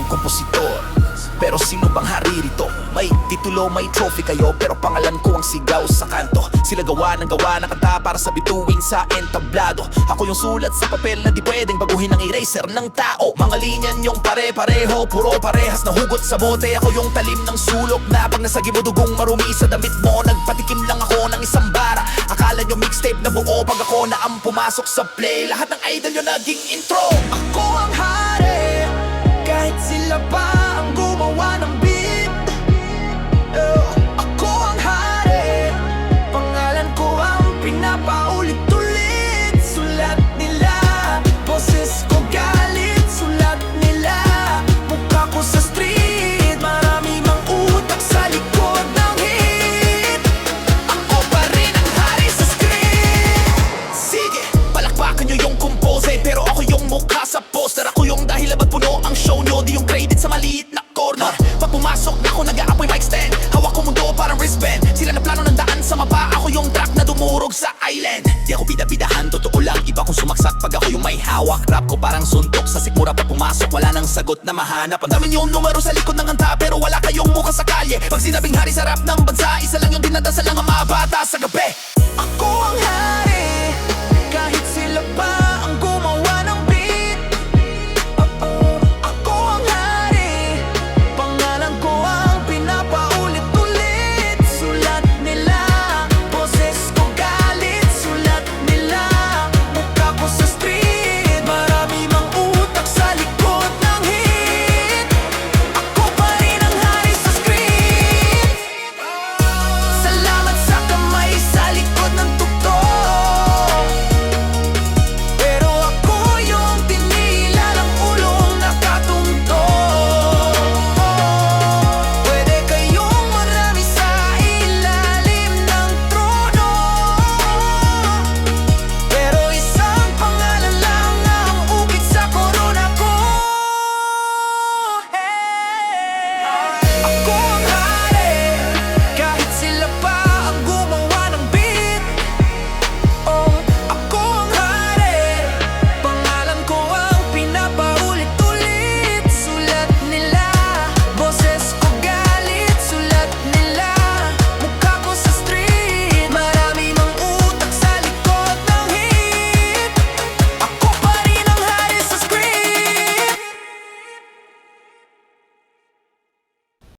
kompositor. Pero sino bang hari rito? May titulo, may trophy kayo, pero pangalan ko ang sigaw sa kanto. Sila gawa ng kanta para sa bituin sa entablado. Ako yung sulat sa papel na di pwedeng baguhin ng eraser ng tao. Mga linyan yung pare-pareho, puro parehas na hugot sa bote. Ako yung talim ng sulok na pag nasagi mo dugong marumi sa damit mo. Nagpatikim lang ako ng isang bara. Akala nyo mixtape na buo pag ako na ang pumasok sa play. Lahat ng idol nyo naging intro. Ako ang hari, kahit sila pa ang gumawa ng beat. Ako ang hari, pangalan ko ang pinapaulit-ulit. Sulat nila, boses ko galit. Sulat nila, mukha ko sa street. Marami mang utak sa likod ng hit. Ako pa rin ang hari sa script. Sige, palakpakan nyo yung compose, pero ako yung mukha sa poster. Ako yung dahilan ba't puno ang show nyo, di yung credit sa maliit na corner. Pag pumasok na ako, nag-aapoy mic stand. Hawak ko mundo parang wristband. Sila na plano ng daan sa mapa, ako yung track na dumurog sa island. Di ako bida-bidahan, totoo lang, iba kong sumaksak pag ako yung may hawak. Rap ko parang suntok sa sikmura, pag pumasok wala nang sagot na mahanap. Ang dami yung numero sa likod ng kanta, pero wala kayong mukha sa kalye. Pag sinabing hari sa rap ng bansa, isa lang yung dinadasal ng mga bata sa gabi. Ako ang hari.